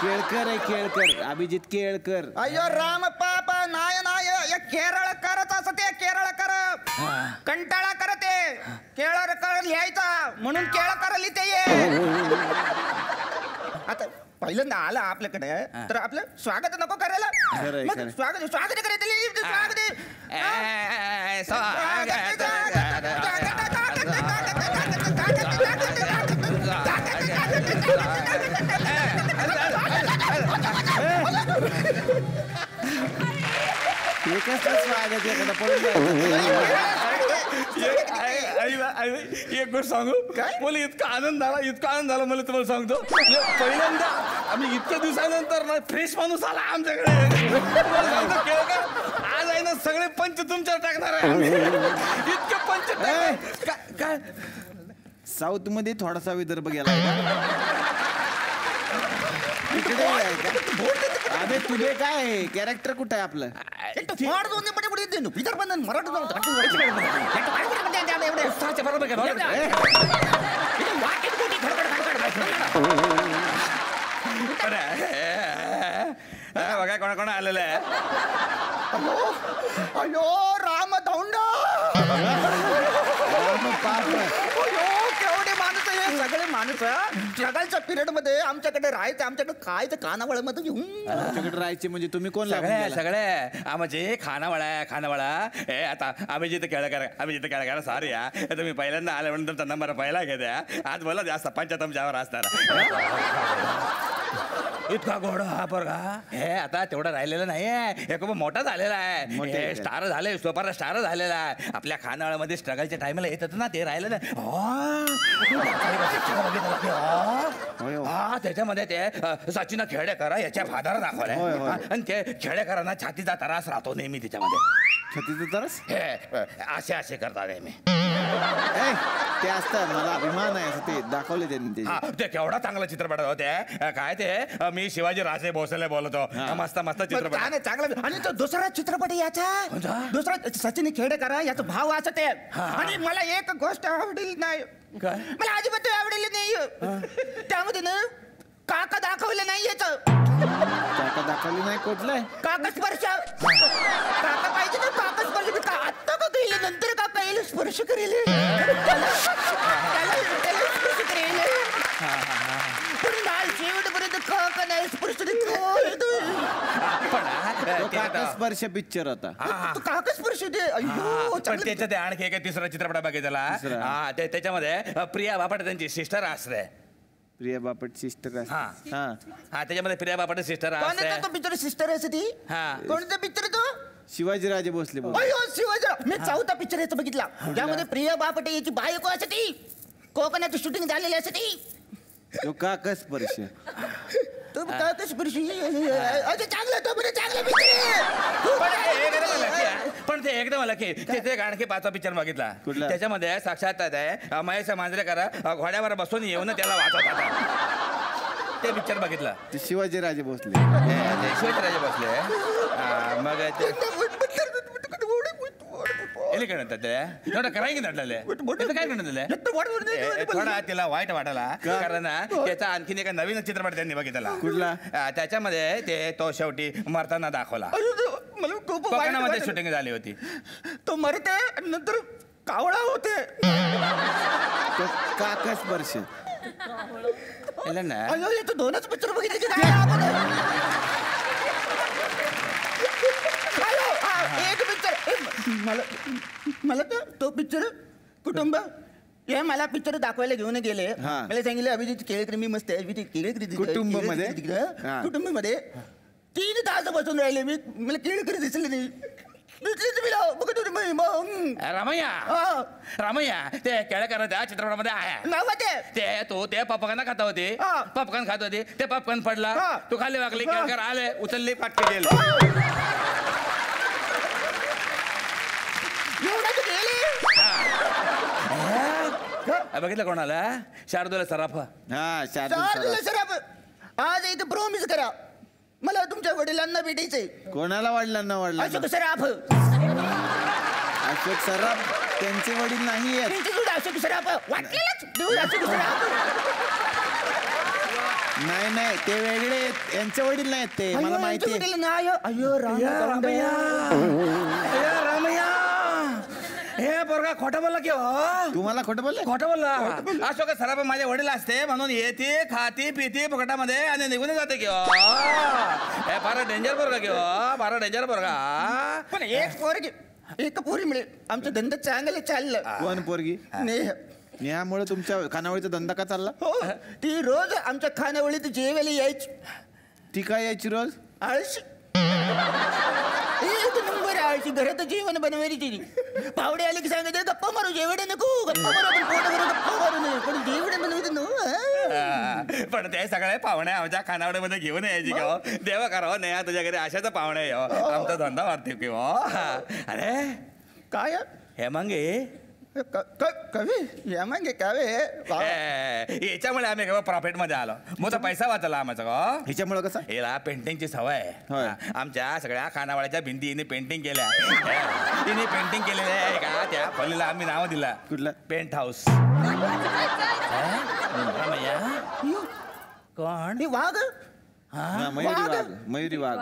Speaker 1: केळकर आहे केळकर. अभिजित केळकर.
Speaker 9: अयो राम पापा नाय नाय केरळ करत असते. केरळ कर कंटाळा करते. केरळ कर लिहायचा म्हणून केळ कर लिहिते ये. आता पहिल्यांदा आला आपल्याकडे तर आपलं स्वागत नको करायला? स्वागत स्वागत करायचं.
Speaker 1: स्वागत
Speaker 10: एक गोष्ट सांगू काय? मला इतका आनंद झाला मला तुम्हाला सांगतो. पहिल्यांदा आम्ही इतक्या दिवसानंतर ना फ्रेश माणूस आला आमच्याकडे. आज आहे ना सगळे पंच तुमच्यावर टाकणार आहे. इतके पंच
Speaker 1: काय साऊथ मध्ये थोडासा विदर्भ गेला इकडे अबे तुझे काय कॅरेक्टर कुठं आहे आपलं?
Speaker 10: बघा कोणा कोणा आलेलं आहे.
Speaker 9: अयो राम धौंडा. केवढे माणूस हे सगळे माणूस स्ट्रगलच्या पिरियड मध्ये आमच्याकडे राहायचं. आमच्याकडे काय तर खानावळ मध्ये घेऊन
Speaker 1: आमच्याकडे राहायचे म्हणजे तुम्ही कोण?
Speaker 10: सगळे आमचे खानावळा हे आता आम्ही जिथे केळकर सॉरी या तुम्ही पहिल्यांदा आले म्हणून तुमचा नंबर पहिला घेत्या. आज बोला जास्त पंच तुमच्यावर असणार. इतका गोड हा पोरगा हे आता तेवढं राहिलेलं नाहीये. हे खूप मोठा झालेला आहे. स्टार झाले सुपर स्टार झालेला आहे. आपल्या खानावळमध्ये स्ट्रगलच्या टाइमला येत होतं ना ते राहिलं नाही. त्याच्यामध्ये ते सचिन खेडेकर याच्या फादर दाखवलंय आणि ते खेडेकरांना छातीचा त्रास राहतो नेहमी त्याच्यामध्ये.
Speaker 1: छत्तीचं तरच
Speaker 10: असे असे करतात मी.
Speaker 1: ते असतं, मला अभिमान आहे असं ते दाखवले त्यांनी
Speaker 10: हा, ते केवढा चांगला चित्रपट होते. काय ते मी शिवाजी राजे भोसले बोलतो. मस्त मस्त चित्रपट.
Speaker 9: चांगला. आणि तो दुसरा चित्रपट याचा दुसरा सचिन खेडेकर याचा भाव असं ते. आणि मला एक गोष्ट आवडली नाही. मला अजिबात आवडली नाही. त्यामध्ये ना काका दाखवलं नाही याचं.
Speaker 1: काका दाखवली नाही कुठलंय?
Speaker 9: काका स्पर्श. काका पाहिजे ना, काका स्पर्श. आत्ता का केलं, नंतर काका येईल स्पर्श करेल. त्याला स्पर्श करेल. पण नाही, शेवटपर्यंत काका नाही स्पर्श
Speaker 1: काका स्पर्श पिक्चर होता.
Speaker 9: काका स्पर्श दे.
Speaker 10: पण त्याच्यात आणखी एक तिसरा चित्रपट बघितला. हा, त्याच्यामध्ये प्रिया बापट त्यांची सिस्टर असते.
Speaker 1: प्रिया बापट सिस्टर.
Speaker 10: हा हा, त्याच्यामध्ये प्रिया बापट सिस्टर असते.
Speaker 9: कोणता तो पिक्चर सिस्टर असते ती? कोणता पिक्चर तो?
Speaker 1: शिवाजीराजे भोसले.
Speaker 9: अयो शिवाजी. मी चौथा पिक्चर याचा बघितला. ज्यामध्ये प्रिया बापटे याची बायको असते ती. कोकणात शूटिंग झालेली असते ती.
Speaker 1: तो काका स्पर्श.
Speaker 9: तो काका स्पर्श. चांगला तो बरं चांगला पिक्चर.
Speaker 10: पण ते एकदम आलं की ते आणखी पाचवा पिक्चर बघितला. त्याच्यामध्ये साक्षात महेश मांजरेकर घोड्यावर बसून येऊन त्याला वाचत होता. ते पिक्चर बघितलं.
Speaker 1: शिवाजीराजे भोसले.
Speaker 10: शिवाजीराजे भोसले. मग थोडा तिला वाईट वाटला कारण त्याचा आणखीन एक नवीन चित्रपट त्यांनी बघितला.
Speaker 1: कुठला?
Speaker 10: त्याच्यामध्ये ते तो शेवटी मरताना दाखवला.
Speaker 9: मला खूप
Speaker 10: कोकणामध्ये शूटिंग झाली होती.
Speaker 9: तो मरते नंतर कावळा होते.
Speaker 1: काका स्पर्श.
Speaker 9: तू दोनच पिक्चर बघितले. एक पिक्चर मला तो पिक्चर कुटुंब हे मला पिक्चर दाखवायला घेऊन गेले. मला सांगितलं अभिजित केळकर मी मस्त आहे. कुटुंबामध्ये 3 तास बसून राहिले मी. मला केळकर दिसले नाही.
Speaker 10: रामय्या ते केळकर त्या चित्रपटामध्ये आहे. ते तो ते पॉपकॉर्न खात होते. पॉपकॉर्न खात होते. ते पॉपकॉर्न पडला. तू खाली वागली. केळकर आले उचलली पाटके गेले. बघितलं कोणाला? शार्दूल सराफ.
Speaker 9: शार्दूल सराफ. आज इथं प्रॉमिस करा मला तुमच्या वडिलांना भेटायचंय.
Speaker 1: कोणाला वडिलांना?
Speaker 9: अशोक सराफ.
Speaker 1: अशोक सराफ त्यांचे वडील नाही आहेत.
Speaker 9: अशोक सराफ वाटलेलंच. अशोक सराफ
Speaker 1: नाही ते वेगळे आहेत. यांचे वडील नाहीत ते मला माहिती आहे.
Speaker 9: अयो रामय्या.
Speaker 10: हे पोरगा खोटं बोलला की
Speaker 1: तुम्हाला खोटं बोललं?
Speaker 10: खोटं बोलला. अशोक सराफ माझे वडील असते म्हणून येते खाती पिती फुकटामध्ये आणि निघून जाते की हे फार डेंजर पोरगा की फार डेंजर पोरगा.
Speaker 9: पण एक पोरी मिळेल आमचं धंदा चांगलं चाललं.
Speaker 1: कोण पोरगी? नेहामुळे तुमच्या खानावळीचा धंदा का चालला?
Speaker 9: हो, ती रोज आमच्या खानावळीत जेवायला यायची.
Speaker 1: ती काय यायची रोज?
Speaker 9: आळशी. एक नंबर आळशी. घरात जेवण बनवायची. पावडे आले की सांगायचे गप्पा मारू. जेवण नको गप्पा मारू. आपण पोटावर गप्पा मारू नये पण जेवण बनवायचं नो.
Speaker 10: पण ते सगळे पाहुणे आमच्या खानावळीमध्ये घेऊन यायची की देवा करावं नाही तुझ्या घरी अशाच पाहुणे आमचा धंदा वाढते की अरे
Speaker 9: काय
Speaker 10: हे मागे
Speaker 9: कवी या मागे कावे
Speaker 10: याच्यामुळे आम्ही प्रॉफिट मध्ये आलो. मग पैसा वाचला आमचा का?
Speaker 1: ह्याच्यामुळे कसं?
Speaker 10: हिला पेंटिंगची सवय आहे. आमच्या सगळ्या खानावळ्याच्या भिंती हिने पेंटिंग केल्या. तिने पेंटिंग केलेल्या आहे का त्या खोलीला आम्ही नाव दिला.
Speaker 1: कुठलं?
Speaker 10: Paint house. कोण?
Speaker 9: वाघ.
Speaker 1: मयुरी वाघ.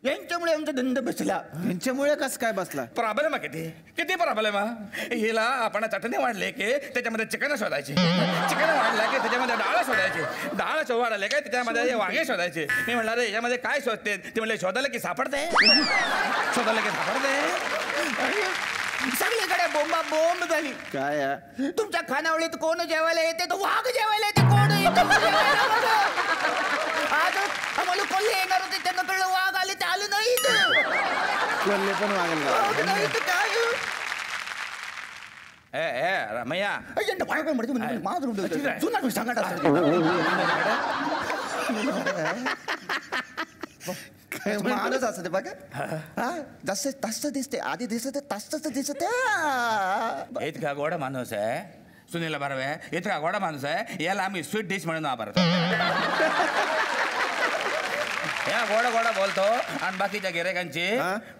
Speaker 9: यांच्यामुळे आमचा धंदा बसला.
Speaker 1: यांच्यामुळे कसं काय बसला?
Speaker 10: प्रॉब्लेम आहे किती प्रॉब्लेम आहे. हिला आपण चटणी वाढले की त्याच्यामध्ये चिकन शोधायची. चिकन वाढला की त्याच्यामध्ये डाळ शोधायची. डाळ वाढले की त्याच्यामध्ये वांगे शोधायचे. मी म्हणलं रे याच्यामध्ये काय शोधते? ते म्हणले शोधायला की सापडते. शोधायला की सापडते.
Speaker 9: सगळीकडे बोंबा बोंब झाली.
Speaker 1: काय
Speaker 9: तुमच्या खानावळीत कोण जेवायला येते? तो वाघ जेवायला येते. कोण आज आम्हाला कोल्हे येणार होते त्यांना कळलं वाघ आले ते आले नाही.
Speaker 1: कोल्हे पण वागले
Speaker 9: काय
Speaker 10: रमैया
Speaker 9: माणूस असते बघा हा जसं तसं दिसते आधी दिसते तसंच दिसते
Speaker 10: इतका गोडा माणूस आहे सुनील बर्वे इतका गोडा माणूस आहे याला आम्ही स्वीट डिश म्हणून वापरतो या गोडा गोडा बोलतो आणि बाकीच्या गिरायकांची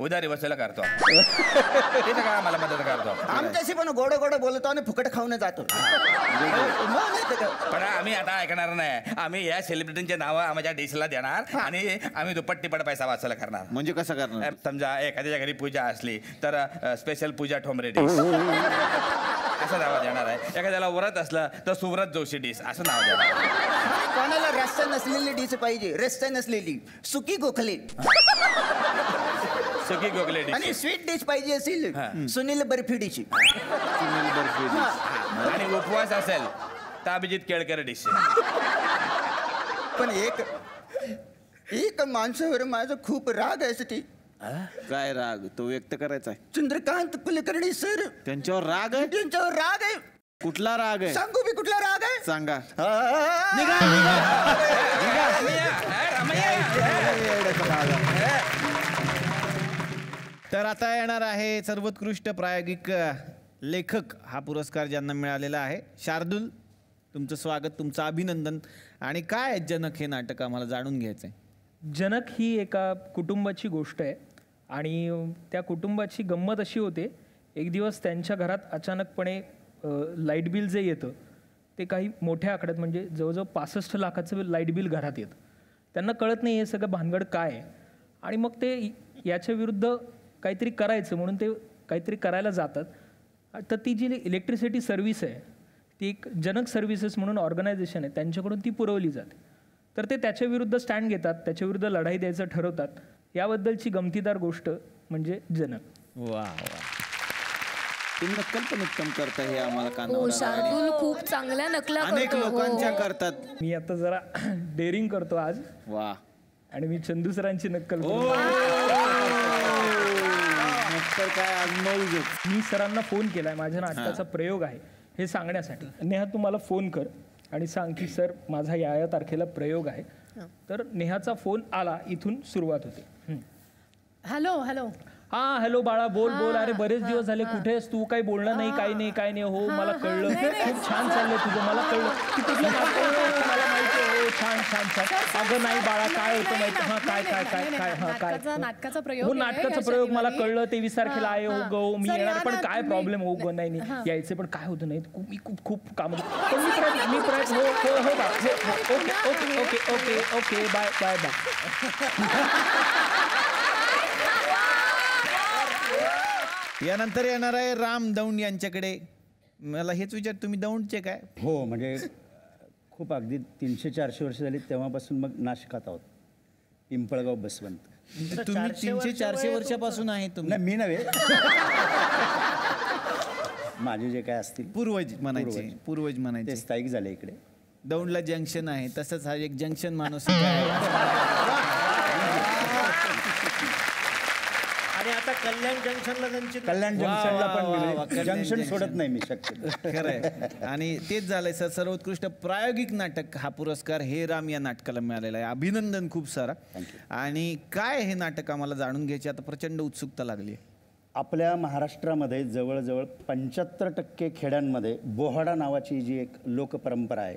Speaker 10: उधारी वसूल करतो तिथं काय आम्हाला मदत करतो
Speaker 9: आमच्याशी पण गोड गोड बोलतो आणि फुकट खाऊन जातो
Speaker 10: पण आम्ही आता ऐकणार नाही आम्ही या सेलिब्रिटींचे नावं आमच्या डिशला देणार आणि आम्ही दुप्पट तिप्पट पैसा वसूल करणार
Speaker 1: म्हणजे कसं करणार
Speaker 10: समजा एखाद्याच्या घरी पूजा असली तर स्पेशल पूजा ठोंबरे डिश असं नाव देणार आहे एखाद्याला व्रत असलं तर सुव्रत जोशी डिश असं नाव देणार
Speaker 9: कोणाला रस्ता नसलेली डिश पाहिजे रस्ता नसलेली सुकी गोखले
Speaker 10: सुकी गोखले डिश
Speaker 9: आणि स्वीट डिश पाहिजे असेल सुनील बर्फी डिश
Speaker 10: आणि उपवास असेल तर अभिजित केळकर डिश
Speaker 9: पण एक माणसावर माझा खूप राग आहे
Speaker 1: काय राग तो व्यक्त करायचा आहे
Speaker 9: चंद्रकांत कुलकर्णी सर
Speaker 1: त्यांच्यावर राग आहे
Speaker 9: त्यांच्यावर राग आहे
Speaker 1: कुठला राग आहे
Speaker 9: सांगू मी कुठला राग आहे
Speaker 1: सांगा तर आता येणार आहे सर्वोत्कृष्ट प्रायोगिक लेखक हा पुरस्कार ज्यांना मिळालेला आहे. शार्दूल, तुमचं स्वागत, तुमचं अभिनंदन. आणि काय आहे जनक हे नाटक आम्हाला जाणून घ्यायचं आहे.
Speaker 11: जनक ही एका कुटुंबाची गोष्ट आहे आणि त्या कुटुंबाची गंमत अशी होते, एक दिवस त्यांच्या घरात अचानकपणे लाईट बिल जे येतं ते काही मोठ्या आकड्यात म्हणजे जवळजवळ 65 लाखाचं लाईट बिल घरात येतं. त्यांना कळत नाही हे सगळं भानगड काय आहे आणि मग ते याच्या विरुद्ध काहीतरी करायचं म्हणून ते काहीतरी करायला जातात. तर ती जी इलेक्ट्रिसिटी सर्व्हिस आहे ती एक जनक सर्व्हिसेस म्हणून ऑर्गनायझेशन आहे, त्यांच्याकडून ती पुरवली जाते. तर ते त्याच्या विरुद्ध स्टँड घेतात, त्याच्या विरुद्ध लढाई द्यायचं ठरवतात. याबद्दलची गमतीदार गोष्ट म्हणजे जनक.
Speaker 1: वा वा, तुम्ही नक्कल पण उत्तम करता हे आम्हाला कानावर
Speaker 12: शार्दूल खूप चांगल्या नकला
Speaker 1: अनेक लोकांच्या करतात.
Speaker 11: मी आता जरा डेअरिंग करतो आज.
Speaker 1: वा,
Speaker 11: आणि मी चंदू सरांची नक्कल मी सरांना फोन केलाय, माझ्या नाटकाचा प्रयोग आहे हे सांगण्यासाठी. नेहा तू मला फोन कर आणि सांग की सर माझा या तारखेला प्रयोग आहे. तर नेहाचा फोन आला, इथून सुरुवात होते.
Speaker 2: Hello hello.
Speaker 11: हा हॅलो बाळा, बोल बोल. अरे बरेच दिवस झाले, कुठेस तू? काही बोलणं नाही, काही नाही, काय नाही. हो मला कळलं, खूप छान चाललंय तुझं, मला कळलं की तुझं नाटक मला माहिती आहे. हो छान छान छान. अगं नाही बाळा, काय होतं माहिती? हा काय काय काय काय हा काय
Speaker 2: नाटकाचा प्रयोग.
Speaker 11: हो नाटकाचा प्रयोग मला कळलं, 23 तारखेला आहे. हो गो मी येणार, पण काय प्रॉब्लेम? हो गो नाही नाही यायचे, पण काय होतं नाही मी खूप खूप काम. पण मी प्रयत्न हो हो हो बा okay okay okay okay okay bye bye bye.
Speaker 1: यानंतर येणार आहे राम दौंड यांच्याकडे. मला हेच विचार, तुम्ही दौंडचे काय?
Speaker 13: हो म्हणजे खूप अगदी 300-400 वर्ष झाली तेव्हापासून मग नाशिकात आहोत, पिंपळगाव बसवंत.
Speaker 1: तुम्ही 300-400 वर्षापासून आहे तुम्ही?
Speaker 13: नाही मी नव्हे, माझे जे काय असतील
Speaker 1: पूर्वज म्हणायचे, पूर्वज म्हणायचे,
Speaker 13: ते स्थायिक झाले इकडे.
Speaker 1: दौंडला जंक्शन आहे, तसंच हा एक जंक्शन माणूस.
Speaker 4: आणि आता कल्याण जंक्शनला
Speaker 13: कल्याण जंक्शनला पण जंक्शन सोडत नाही मी शक्य.
Speaker 1: खरंय. आणि तेच झालंय सर, सर्वोत्कृष्ट प्रायोगिक नाटक हा पुरस्कार हे राम या नाटकाला मिळालेला आहे. अभिनंदन खूप सारा. आणि काय हे नाटक आम्हाला जाणून घ्यायची आता प्रचंड उत्सुकता लागली.
Speaker 13: आपल्या महाराष्ट्रामध्ये जवळजवळ 75% खेड्यांमध्ये बोहाडा नावाची जी एक लोकपरंपरा आहे,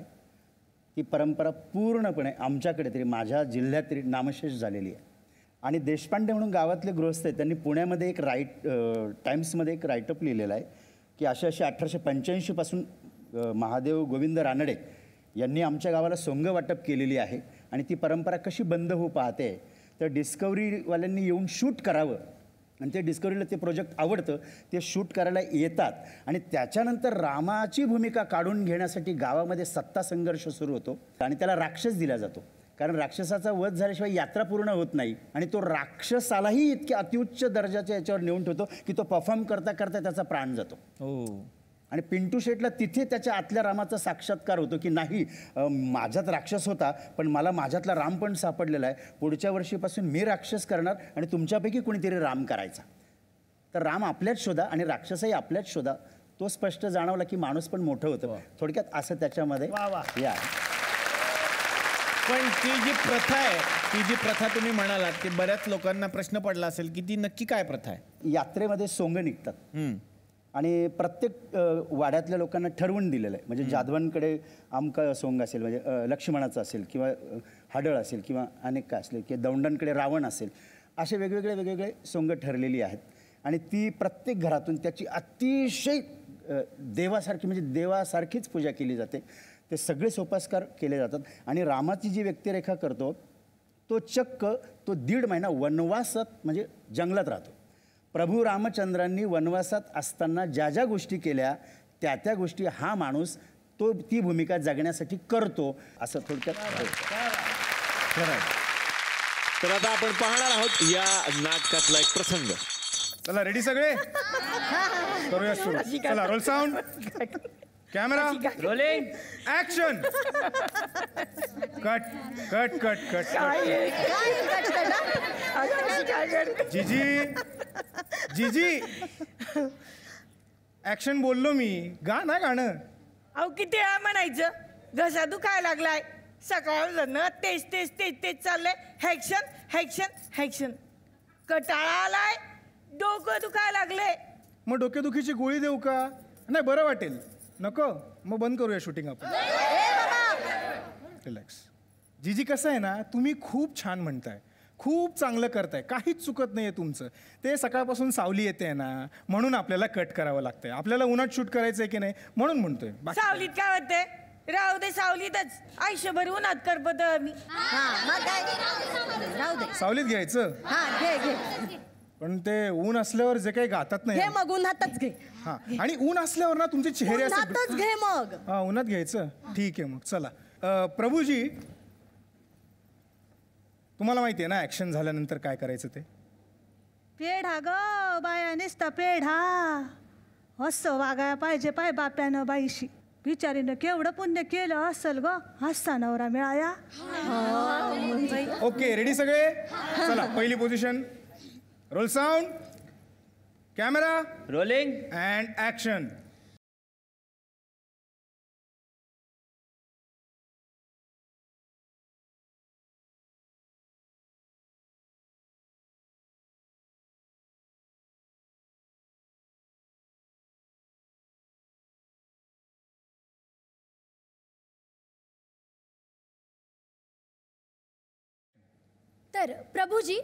Speaker 13: ती परंपरा पूर्णपणे आमच्याकडे तरी माझ्या जिल्ह्यात तरी नामशेष झालेली आहे. आणि देशपांडे म्हणून गावातले गृहस्थ आहेत, त्यांनी पुण्यामध्ये एक टाइम्समध्ये एक राईटअप लिहिलेला आहे की अशी 1885 पासून महादेव गोविंद रानडे यांनी आमच्या गावाला सोंग वाटप केलेली आहे आणि ती परंपरा कशी बंद होऊ पाहते. तर डिस्कवरीवाल्यांनी येऊन शूट करावं आणि ते डिस्कवरीला ते प्रोजेक्ट आवडतं, ते शूट करायला येतात आणि त्याच्यानंतर रामाची भूमिका काढून घेण्यासाठी गावामध्ये सत्ता संघर्ष सुरू होतो आणि त्याला राक्षस दिला जातो. कारण राक्षसाचा वध झाल्याशिवाय यात्रा पूर्ण होत नाही आणि तो राक्षसालाही इतक्या अतिउच्च दर्जाच्या याच्यावर नेऊन ठेवतो की तो परफॉर्म करता करता त्याचा प्राण जातो. आणि पिंटू शेटला तिथे त्याच्या आतल्या रामाचा साक्षात्कार होतो की नाही, माझ्यात राक्षस होता पण मला माझ्यातला राम पण सापडलेला आहे. पुढच्या वर्षीपासून मी राक्षस करणार आणि तुमच्यापैकी कुणीतरी राम करायचा. तर राम आपल्याच शोधा आणि राक्षसही आपल्याच शोधा. तो स्पष्ट जाणवला की माणूस पण मोठं होतं. थोडक्यात असं त्याच्यामध्ये या
Speaker 1: पण ती जी प्रथा तुम्ही म्हणालात की बऱ्याच लोकांना प्रश्न पडला असेल की ती नक्की काय प्रथा आहे?
Speaker 13: यात्रेमध्ये सोंग निघतात आणि प्रत्येक वाड्यातल्या लोकांना ठरवून दिलेलं आहे. म्हणजे जाधवांकडे आमका सोंग असेल, म्हणजे लक्ष्मणाचं असेल किंवा हाडळ असेल किंवा अनेक काय असेल किंवा दौंडांकडे रावण असेल, असे वेगवेगळे सोंग ठरलेली आहेत. आणि ती प्रत्येक घरातून त्याची अतिशय देवासारखी, म्हणजे देवासारखीच पूजा केली जाते. ते सगळे सोपास्कार केले जातात. आणि रामाची जी व्यक्तिरेखा करतो तो चक्क 1.5 महिना वनवासात, म्हणजे जंगलात राहतो. प्रभू रामचंद्रांनी वनवासात असताना ज्या ज्या गोष्टी केल्या त्या गोष्टी हा माणूस ती भूमिका जगण्यासाठी करतो, असं थोडक्यात.
Speaker 14: तर आता आपण पाहणार आहोत या नाटकातला एक प्रसंग.
Speaker 5: चला रेडी सगळे, करूया सुरू. चला roll sound, camera
Speaker 11: rolling,
Speaker 5: action. Cut cut cut cut. जीजी ऍक्शन बोललो मी, गा ना गाणं.
Speaker 15: अहो किती वेळा म्हणायचं, घसा दुखायला लागलाय, सकाळ जण तेच तेच तेच तेच चाललंय. हॅक्शन हॅक्शन हॅक्शन. कटाळा आलाय, डोकं दुखायला लागले.
Speaker 5: मग डोकेदुखीची गोळी देऊ का? नाही, बरं वाटेल. नको, मग बंद करूया शूटिंग आपण. रिलॅक्स. जीजी कसं आहे ना, तुम्ही खूप छान म्हणताय, खूप चांगलं करताय, काहीच चुकत नाहीये तुमचं. ते सकाळपासून सावली येते ना, म्हणून आपल्याला कट करावं लागतंय. आपल्याला उन्हात शूट करायचंय की नाही म्हणून म्हणतोय.
Speaker 15: सावलीत काय होते? राहू दे सावलीतच, आयुष्यभर उन्हात करपत मी. राहू दे
Speaker 5: सावलीत घ्यायचं. पण ते ऊन असल्यावर जे काही गातात नाही.
Speaker 6: घे मग उन्हातच घे.
Speaker 5: हा, आणि ऊन असल्यावर ना तुमचे चेहरे
Speaker 6: उन्हातच घे मग.
Speaker 5: हा, उन्हात घ्यायचं. ठीक आहे मग चला. प्रभूजी, तुम्हाला माहिती आहे ना ऍक्शन झाल्यानंतर काय करायचं ते?
Speaker 16: पेढा ग बाया, नुसता पेढा. असं वागायला पाहिजे पाय बाप्यानं बाईशी. बिचारीनं केवढं पुण्य केलं असल ग, हस्ता नवरा मिळाया.
Speaker 5: ओके, रेडी सगळे? चला पहिली position. Roll sound, camera
Speaker 11: rolling
Speaker 5: and action.
Speaker 17: तर प्रभूजी,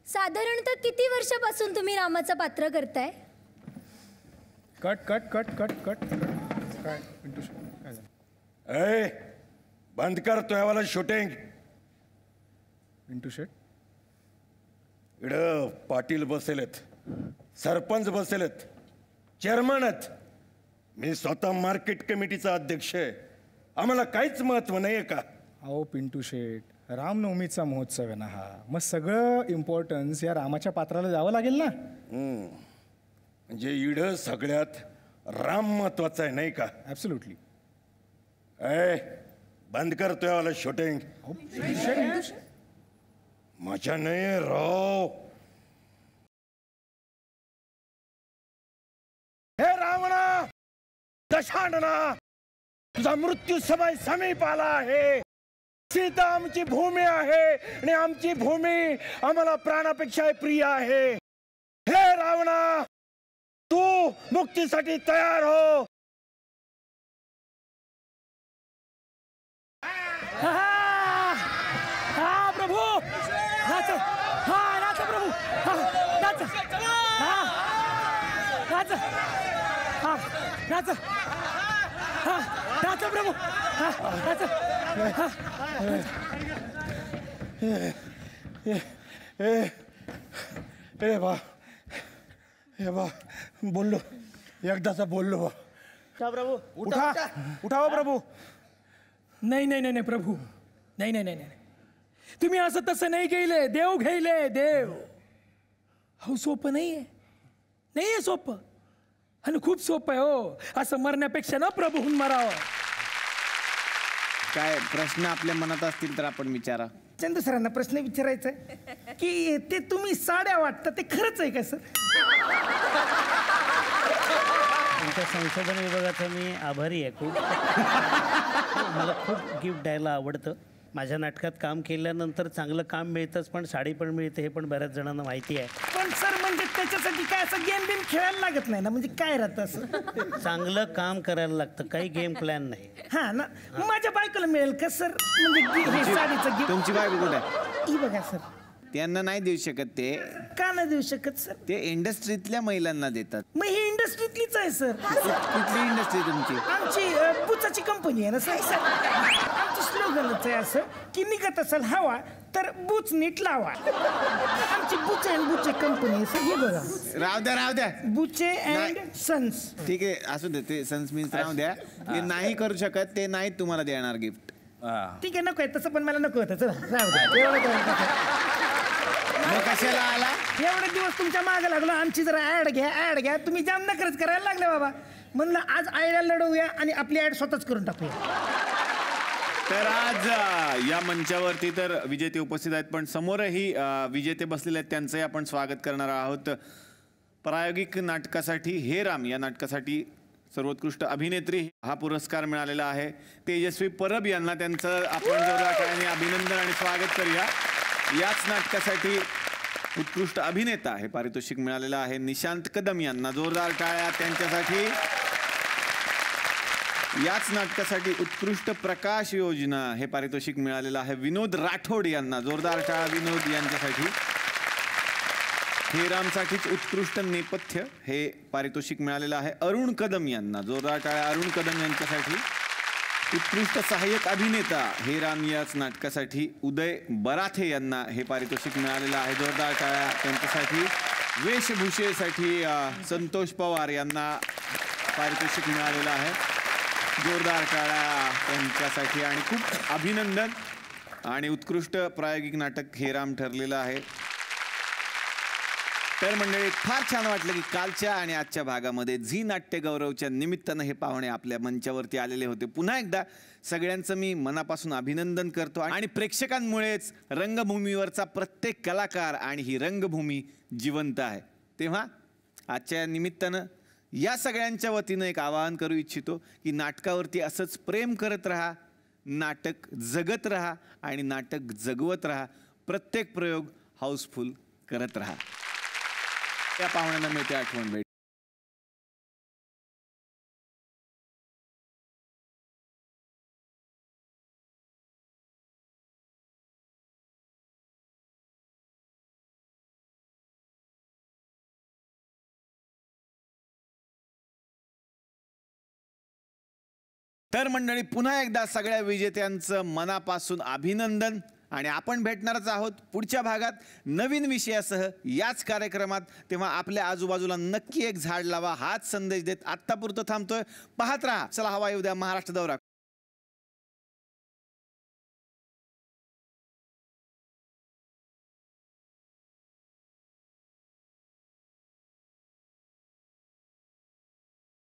Speaker 17: साधारणतः किती वर्षापासून तुम्ही रामाचं पात्र करताय?
Speaker 5: Cut cut cut cut cut. काय पिंटू काय झालं?
Speaker 10: ए, बंद कर तुझ्यावाला शूटिंग.
Speaker 5: पिंटू शेट,
Speaker 10: इकडं पाटील बसेलेत, सरपंच बसेलेत, चेअरमन आहेत. मी स्वतः मार्केट कमिटीचा अध्यक्ष आहे. आम्हाला काहीच महत्व नाहीये का?
Speaker 5: अहो पिंटू शेट, रामनवमीचा महोत्सव आहे ना हा, मग सगळं इम्पॉर्टन्स या रामाच्या पात्राला द्यावं लागेल ना.
Speaker 10: म्हणजे इड सगळ्यात राम महत्वाचा आहे नाही का?
Speaker 5: ऍब्सोल्युटली.
Speaker 10: ए, बंद कर तुझ्यावाला शूटिंग. मजा नाही राव. हे रावणा, दशानना, तुझा मृत्यू समय समीप आला आहे. सीता आमची भूमी आहे आणि आमची भूमी आम्हाला प्राणापेक्षा प्रिय आहे. हे रावणा, तू मुक्तीसाठी तयार हो.
Speaker 4: हा प्रभू, नाच. हा नाच प्रभू, नाच. हा नाच. हा नाच. हा नाच प्रभू. हा नाच.
Speaker 10: ए बा, ए बा, बोललो एकदाचा बोललो.
Speaker 4: प्रभू
Speaker 5: उठा, उठाव प्रभू.
Speaker 4: नाही नाही नाही प्रभू, नाही नाही नाही, तुम्ही असं तसं नाही गेले. देव घ्यायले देव. हो सोपं नाहीये, नाहीये सोपं. आणि खूप सोपं आहे हो. असं मरण्यापेक्षा ना प्रभूहून मरावं.
Speaker 1: काय प्रश्न आपल्या मनात असतील तर आपण विचारा.
Speaker 4: चंदू सरांना प्रश्न विचारायचा आहे की ते तुम्ही साड्या वाटतं ते खरंच आहे का सर?
Speaker 18: तुमच्या संशोधन विभागाचा मी आभारी आहे खूप. मला खूप गिफ्ट द्यायला आवडतं. माझ्या नाटकात काम केल्यानंतर चांगलं काम मिळतंच, पण साडी पण मिळते, हे पण बऱ्याच जणांना माहिती आहे.
Speaker 4: पण सर म्हणजे त्याच्यासाठी काय असं गेम बिम खेळायला लागत नाही ना, म्हणजे काय राहतं असं?
Speaker 18: चांगलं काम करायला लागतं, काही गेम प्लॅन नाही.
Speaker 4: हा ना, माझ्या बायकोला मिळेल का सर? म्हणजे हे साडीचं गिफ्ट.
Speaker 1: तुमची बायको कुठे आहे?
Speaker 4: ही बघा सर.
Speaker 1: त्यांना नाही देऊ शकत ते.
Speaker 4: का नाही देऊ शकत सर?
Speaker 1: ते इंडस्ट्रीतल्या महिलांना देतात.
Speaker 4: मग ही इंडस्ट्रीतलीच आहे सर.
Speaker 1: कुठली इंडस्ट्री तुमची?
Speaker 4: आमची बुचाची कंपनी आहे ना सर. आमचं स्लोगनच आहे असं की निघत असेल हवा तर बुच नीट लावा. आमची बुचे अँड बुचे कंपनी आहे सर. हे बघा.
Speaker 1: राहू द्या.
Speaker 4: बुचे अँड सन्स.
Speaker 1: ठीक आहे, असू दे. ते सन्स मीन्स राहू द्या. ते नाही करू शकत, ते नाही तुम्हाला देणार गिफ्ट.
Speaker 4: ठीक आहे, नको आहे तसं, पण मला नको होतं. चला राहू द्या.
Speaker 1: कशाला आला?
Speaker 4: एवढे दिवस तुमच्या मागे लागलो, आमची जरा ऍड घ्या. तुम्ही जाम नखरच करायला लागले बाबा. म्हणलं आज आयला लढवूया आणि आपली ऍड स्वतःच करून टाकूया.
Speaker 1: तर आज या मंचावरती तर विजेते उपस्थित आहेत, पण समोरही विजेते बसलेले आहेत, त्यांचंही आपण स्वागत करणार आहोत. प्रायोगिक नाटकासाठी हे राम या नाटकासाठी सर्वोत्कृष्ट अभिनेत्री हा पुरस्कार मिळालेला आहे तेजस्वी परब यांना. त्यांचं आपण जोरदार टाळ्यांनी अभिनंदन आणि स्वागत करूया. याच नाटकासाठी उत्कृष्ट अभिनेता हे पारितोषिक मिळालेलं आहे निशांत कदम यांना. जोरदार टाळ्या त्यांच्यासाठी. याच नाटकासाठी उत्कृष्ट प्रकाश योजना हे पारितोषिक मिळालेलं आहे विनोद राठोड यांना. जोरदार टाळ्या विनोद यांच्यासाठी. हे रामसाठीच उत्कृष्ट नेपथ्य हे पारितोषिक मिळालेलं आहे अरुण कदम यांना. जोरदार टाळ्या अरुण कदम यांच्यासाठी. उत्कृष्ट सहाय्यक अभिनेता हे राम याच नाटकासाठी उदय बराथे यांना हे पारितोषिक मिळालेलं आहे. जोरदार टाळ्या त्यांच्यासाठी. वेशभूषेसाठी संतोष पवार यांना पारितोषिक मिळालेलं आहे. जोरदार टाळ्या त्यांच्यासाठी आणि खूप अभिनंदन. आणि उत्कृष्ट प्रायोगिक नाटक हे राम ठरलेलं आहे. तर मंडळी, फार छान वाटलं की कालच्या आणि आजच्या भागामध्ये झी नाट्य गौरवच्या निमित्तानं हे पाहुणे आपल्या मंचावरती आलेले होते. पुन्हा एकदा सगळ्यांचं मी मनापासून अभिनंदन करतो. आणि प्रेक्षकांमुळेच रंगभूमीवरचा प्रत्येक कलाकार आणि ही रंगभूमी जिवंत आहे. तेव्हा आजच्या निमित्तानं या सगळ्यांच्या वतीनं एक आवाहन करू इच्छितो की नाटकावरती असंच प्रेम करत राहा, नाटक जगत राहा आणि नाटक जगवत राहा. प्रत्येक प्रयोग हाऊसफुल करत राहा. त्या पाहुण्यांना मिळते आठवण भेट. तर मंडळी, पुन्हा एकदा सगळ्या विजेत्यांचं मनापासून अभिनंदन. आणि आपण भेटणारच आहोत पुढच्या भागात नवीन विषयासह याच कार्यक्रमात. तेव्हा आपल्या आजूबाजूला नक्की एक झाड लावा हाच संदेश देत आत्तापुरतं थांबतोय. पाहत राहा चला हवा येऊ द्या महाराष्ट्र दौरा.